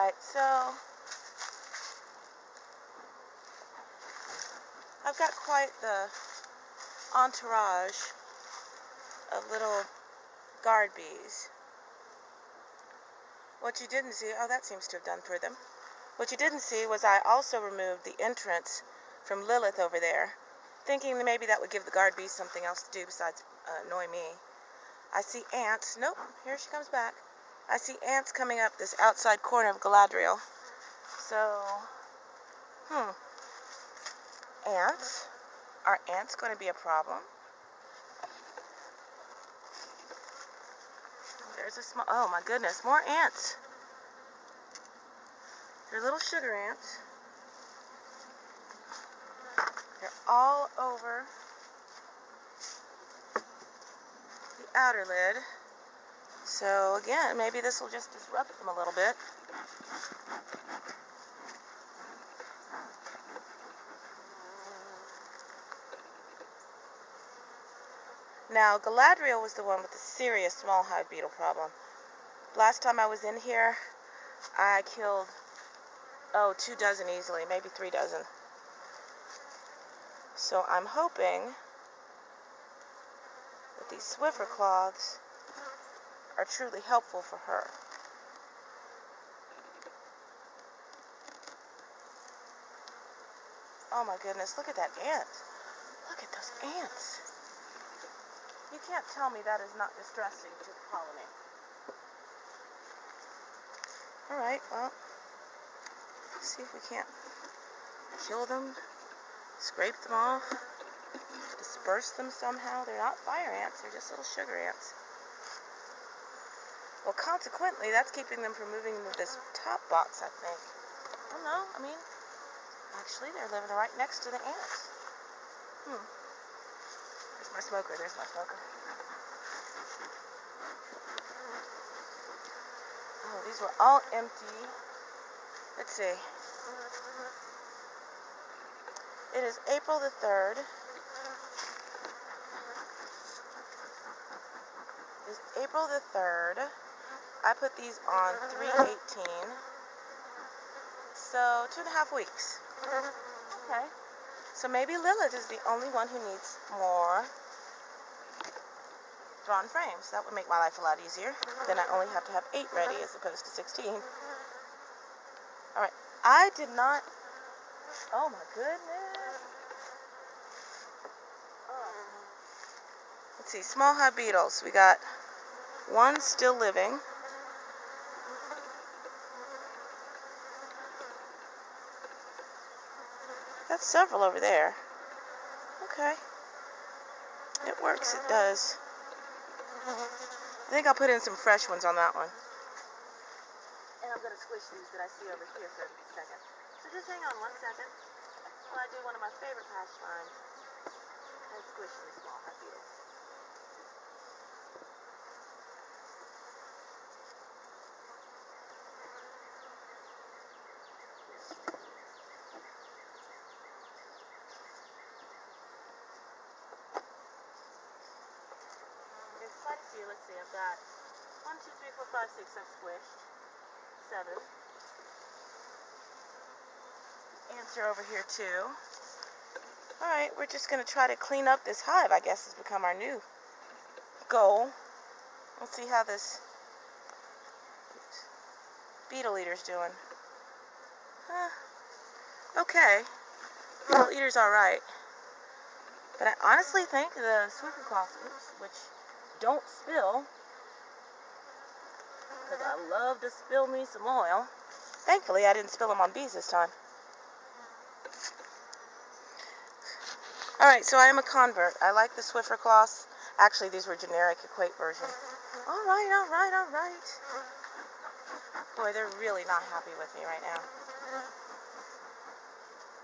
Alright, so I've got quite the entourage of little guard bees. What you didn't see, oh, that seems to have done for them. What you didn't see was I also removed the entrance from Lilith over there, thinking that maybe that would give the guard bees something else to do besides annoy me. I see ants. Nope, here she comes back. I see ants coming up this outside corner of Galadriel. So, ants. Are ants going to be a problem? There's a small, oh my goodness, more ants. They're little sugar ants. They're all over the outer lid. So again, maybe this will just disrupt them a little bit. Now, Galadriel was the one with the serious small hive beetle problem. Last time I was in here, I killed, 2 dozen easily, maybe 3 dozen. So I'm hoping that these Swiffer cloths are truly helpful for her. Oh my goodness, look at that ant. Look at those ants. You can't tell me that is not distressing to the colony. Alright, well, let's see if we can't kill them, scrape them off, disperse them somehow. They're not fire ants, they're just little sugar ants. Well, consequently, that's keeping them from moving into this top box, I think. I don't know, I mean, actually, they're living right next to the ants. There's my smoker, there's my smoker. Oh, these were all empty. Let's see. It is April the 3rd. It's April the 3rd. I put these on 3/18. So 2.5 weeks. Okay. So maybe Lilith is the only one who needs more drawn frames. That would make my life a lot easier. Then I only have to have 8 ready as opposed to 16. Alright. I did not... Oh my goodness. Let's see. Small hive beetles. We got 1 still living. Got several over there. Okay. It works, it does. I think I'll put in some fresh ones on that one. And I'm going to squish these that I see over here for a second. So just hang on 1 second while I do one of my favorite pastimes and squish these small hive beetles. Quite a few. Let's see, I've got 1, 2, 3, 4, 5, 6 I've squished. 7. Ants are over here too. Alright, we're just going to try to clean up this hive, I guess has become our new goal. Let's see how this beetle eater's doing. Okay. Beetle eater's alright. But I honestly think the Swiffer cloths, which don't spill, because I love to spill me some oil. Thankfully, I didn't spill them on bees this time. Alright, so I am a convert. I like the Swiffer cloths. Actually, these were generic equate version. Alright. Boy, they're really not happy with me right now.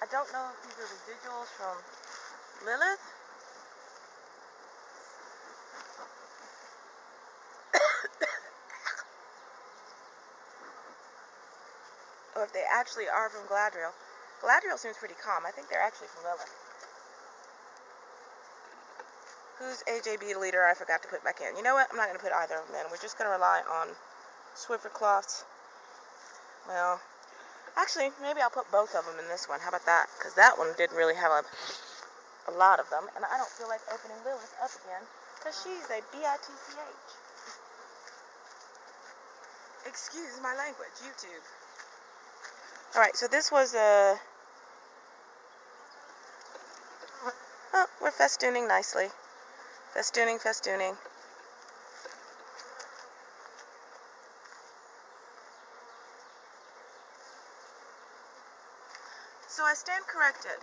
I don't know if these are residuals from Lilith. Or if they actually are from Galadriel. Galadriel seems pretty calm. I think they're actually from Lilith. Who's AJ Beetle Eater? I forgot to put back in. You know what? I'm not going to put either of them in. We're just going to rely on Swiffer cloths. Well, actually, maybe I'll put both of them in this one. How about that? Because that one didn't really have a lot of them. And I don't feel like opening Lilith up again because she's a bitch. Excuse my language, YouTube. Alright, so this was a... Oh, we're festooning nicely. Festooning. So I stand corrected.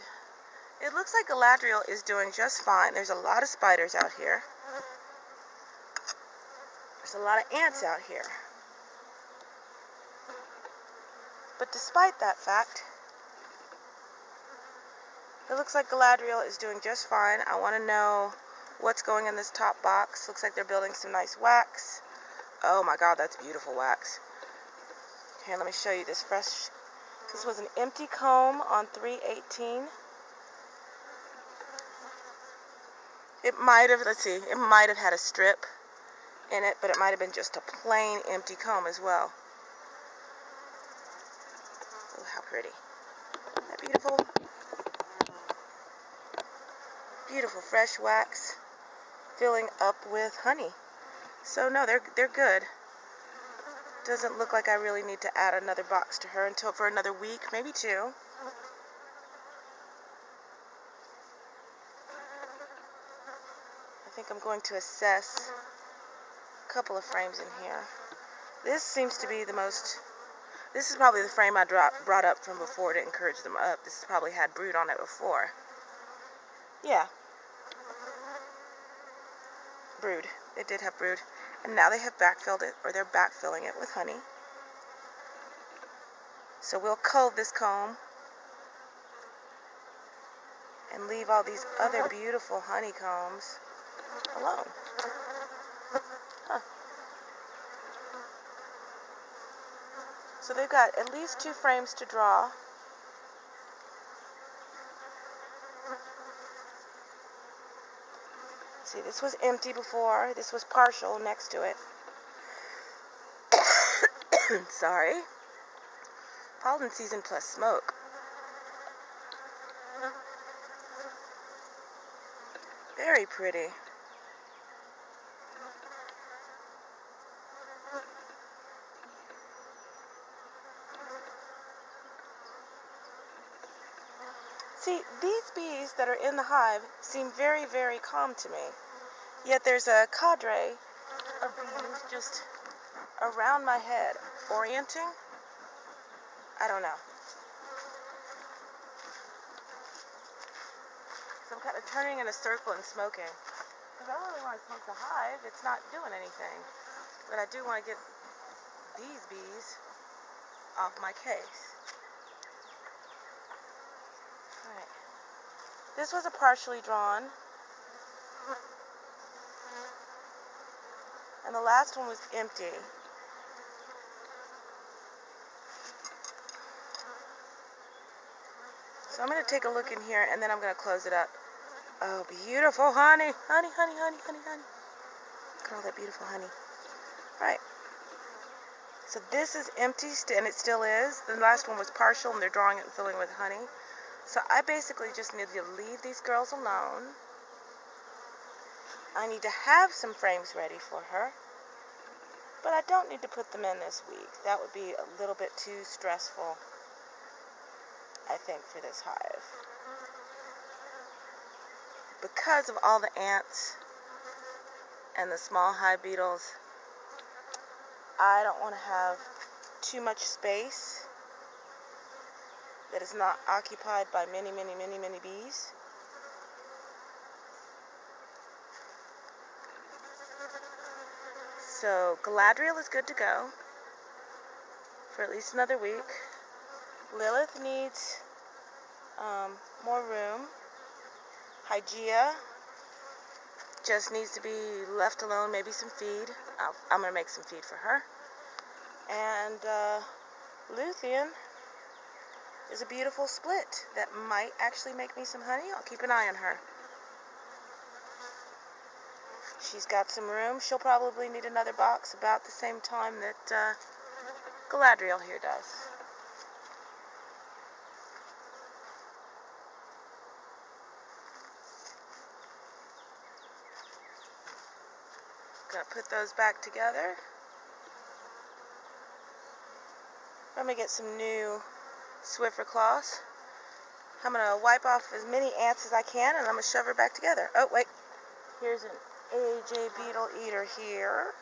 It looks like Galadriel is doing just fine. There's a lot of spiders out here. There's a lot of ants out here. But despite that fact, it looks like Galadriel is doing just fine. I want to know what's going in this top box. Looks like they're building some nice wax. Oh my god, that's beautiful wax. Here, let me show you this fresh... This was an empty comb on 318. It might have, let's see, it might have had a strip in it, but it might have been just a plain empty comb as well. Oh, how pretty. Isn't that beautiful? Beautiful fresh wax filling up with honey. So no, they're good. Doesn't look like I really need to add another box to her until for another week, maybe 2. I think I'm going to assess a couple of frames in here. This seems to be the most... This is probably the frame I brought up from before to encourage them up. This has probably had brood on it before. Yeah. Brood. It did have brood. And now they have backfilled it, or they're backfilling it with honey. So we'll cull this comb and leave all these other beautiful honeycombs alone. Huh. So they've got at least 2 frames to draw. See, this was empty before. This was partial next to it. Sorry. Pollen season plus smoke. Very pretty. See, these bees that are in the hive seem very, very calm to me. Yet there's a cadre of bees just around my head, orienting. I don't know. So I'm kind of turning in a circle and smoking. Because I don't really want to smoke the hive. It's not doing anything. But I do want to get these bees off my case. Alright. This was a partially drawn. And the last one was empty. So I'm going to take a look in here and then I'm going to close it up. Oh, beautiful honey. Honey. Look at all that beautiful honey. Alright. So this is empty, and it still is. The last one was partial, and they're drawing it and filling it with honey. So I basically just need to leave these girls alone. I need to have some frames ready for her. But I don't need to put them in this week. That would be a little bit too stressful, I think, for this hive. Because of all the ants and the small hive beetles, I don't want to have too much space that is not occupied by many bees. So Galadriel is good to go for at least another week. Lilith needs more room. Hygeia just needs to be left alone, maybe some feed. I'm going to make some feed for her. And Luthien is a beautiful split that might actually make me some honey. I'll keep an eye on her. She's got some room. She'll probably need another box about the same time that Galadriel here does. Gonna put those back together. I'm gonna get some new Swiffer cloths. I'm gonna wipe off as many ants as I can, and I'm gonna shove her back together. Oh wait, here's an AJ beetle eater here.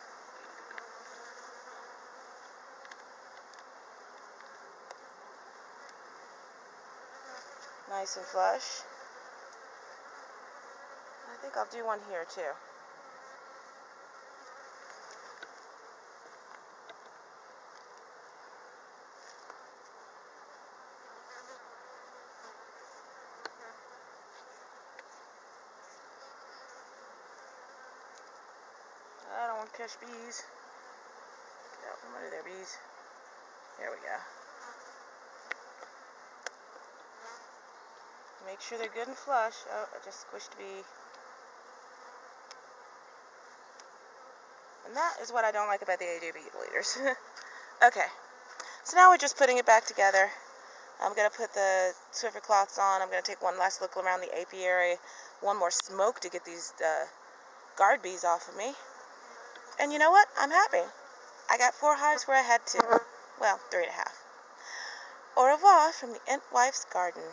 Nice and flush. I think I'll do one here too. I don't want to catch bees. Get out from under there, bees. There we go. Make sure they're good and flush. Oh, I just squished a bee. And that is what I don't like about the AJ beetle eaters. Okay, so now we're just putting it back together. I'm going to put the Swiffer cloths on. I'm going to take one last look around the apiary. One more smoke to get these guard bees off of me. And you know what? I'm happy. I got 4 hives where I had 2. Well, 3.5. Au revoir from the Ant Wife's garden.